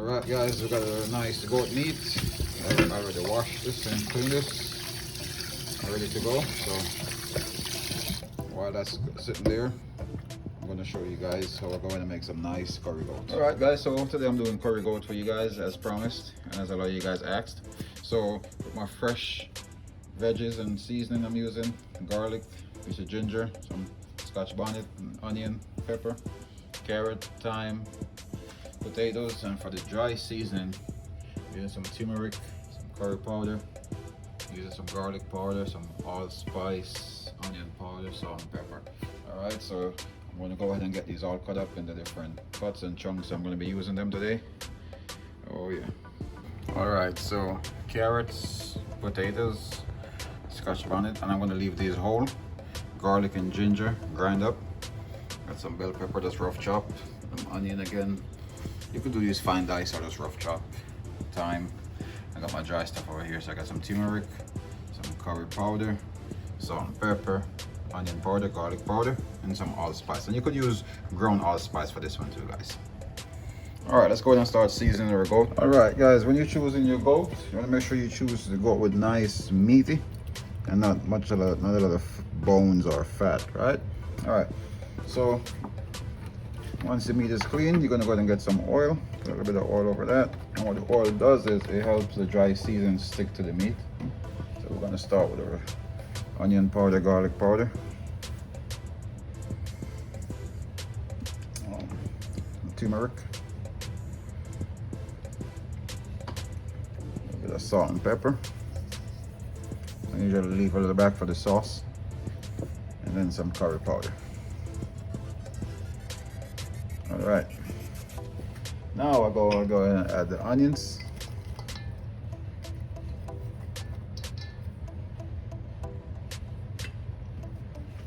Alright guys, we got a nice goat meat. I already washed this and cleaned this. Ready to go. So while that's sitting there, I'm going to show you guys how we're going to make some nice curry goat. Alright guys, so today I'm doing curry goat for you guys as promised and as a lot of you guys asked. So with my fresh veggies and seasoning I'm using, garlic, piece of ginger, some scotch bonnet, onion, pepper, carrot, thyme, potatoes, and for the dry seasoning, using some turmeric, some curry powder, using some garlic powder, some allspice, onion powder, salt and pepper. Alright, so I'm going to go ahead and get these all cut up into different cuts and chunks. I'm going to be using them today. Oh yeah. Alright, so carrots, potatoes, scotch bonnet, and I'm going to leave these whole. Garlic and ginger grind up. Got some bell pepper that's rough chopped. Some onion again. You could do these fine dice or just rough chop. Thyme. I got my dry stuff over here, so I got some turmeric, some curry powder, salt and pepper, onion powder, garlic powder, and some allspice. And you could use ground allspice for this one too, guys. Alright, let's go ahead and start seasoning our goat. Alright guys, when you're choosing your goat, you want to make sure you choose the goat with nice meaty and not a lot of bones or fat, right? Alright, so once the meat is clean, you're gonna go ahead and get some oil, put a little bit of oil over that. And what the oil does is it helps the dry seasoning stick to the meat. So we're gonna start with our onion powder, garlic powder, turmeric, a little bit of salt and pepper. I usually leave a little back for the sauce, and then some curry powder. All right. Now I'll go ahead and add the onions.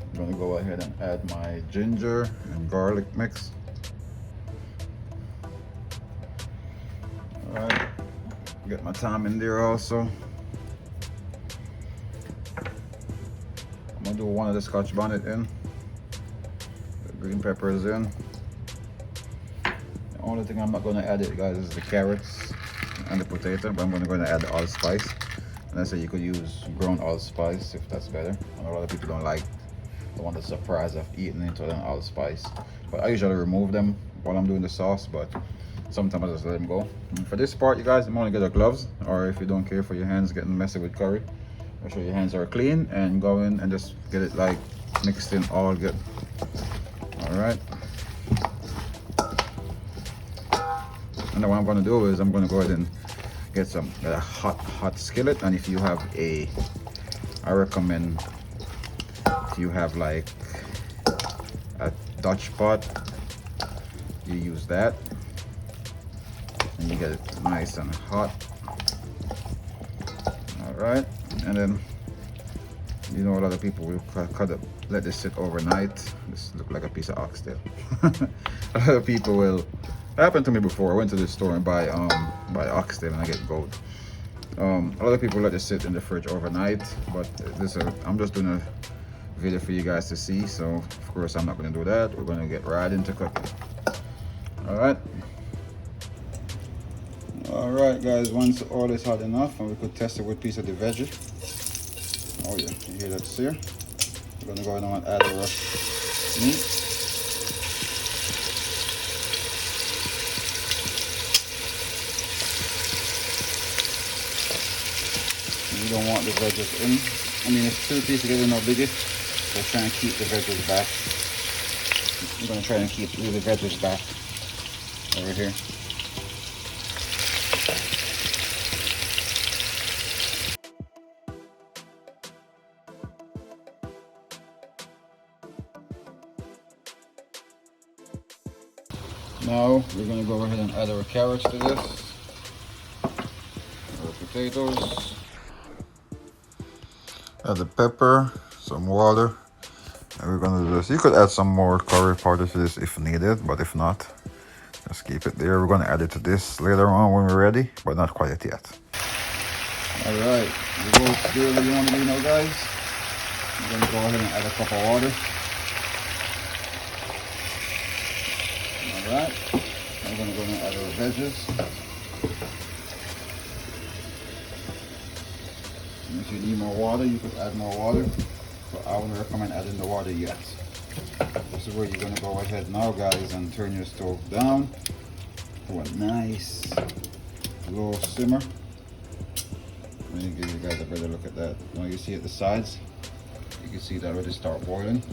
I'm gonna go ahead and add my ginger and garlic mix. All right. Get my thyme in there also. I'm gonna do one of the scotch bonnet in. The green peppers in. The only thing I'm not gonna add it, guys, is the carrots and the potato, but I'm gonna go ahead and add the allspice. And I say you could use ground allspice if that's better. I know a lot of people don't like the one that's surprised of eating into an allspice, but I usually remove them while I'm doing the sauce, but sometimes I just let them go. And for this part, you guys, I'm gonna get the gloves, or if you don't care for your hands getting messy with curry, make sure your hands are clean and go in and just get it like mixed in all good. All right. And then what I'm going to do is I'm going to go ahead and get a hot skillet. And if you have I recommend if you have like a Dutch pot, you use that and you get it nice and hot. All right, and then you know a lot of people will let this sit overnight. This look like a piece of oxtail. A lot of people will. It happened to me before. I went to the store and buy oxtail and I get goat. A lot of people let this sit in the fridge overnight, but I'm just doing a video for you guys to see. So of course I'm not going to do that. We're going to get right into cooking. All right guys, once the oil is hot enough, and we could test it with a piece of the veggie. Oh yeah, you hear that sear? We're going to go ahead and add our meat. You don't want the veggies in. I mean, it's 2 pieces together, no biggie. So try and keep the veggies back. I'm going to try and keep the veggies back over here. Now we're going to go ahead and add our carrots to this, our potatoes, add the pepper, some water, and we're going to do this. You could add some more curry powder to this if needed, but if not, just keep it there. We're going to add it to this later on when we're ready, but not quite yet. Alright, the goat's there where you want to be now, guys. I'm going to go ahead and add a cup of water. Alright, We're gonna go and add our veggies. And if you need more water, you could add more water, but I wouldn't recommend adding the water yet. This is where you're gonna go ahead now, guys, and turn your stove down to a nice low simmer. Let me give you guys a better look at that. Now you see at the sides, you can see that already start boiling.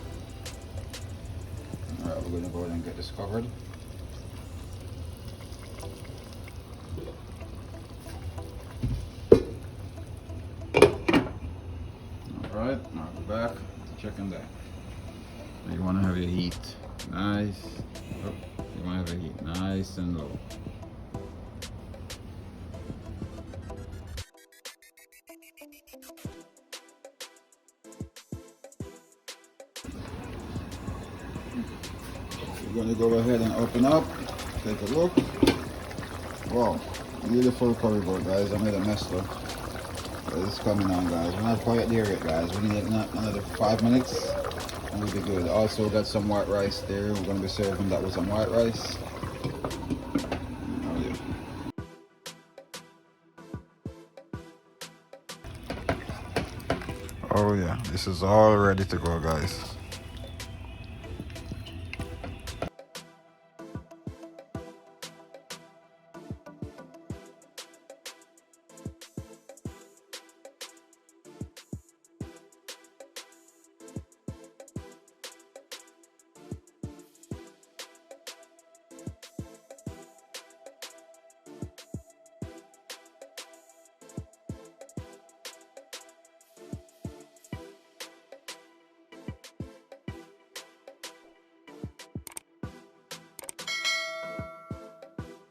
Alright, we're gonna go ahead and get this covered. Alright, now go back to checking that. You want to have your heat nice. Oh, you want to have your heat nice and low. We're going to go ahead and open up, take a look. Wow, beautiful curry board, guys. I made a mess though. But it's coming on, guys. We're not quite there yet, guys. We need another 5 minutes and we'll be good. Also got some white rice there. We're going to be serving that with some white rice. Oh yeah. Oh yeah, this is all ready to go, guys.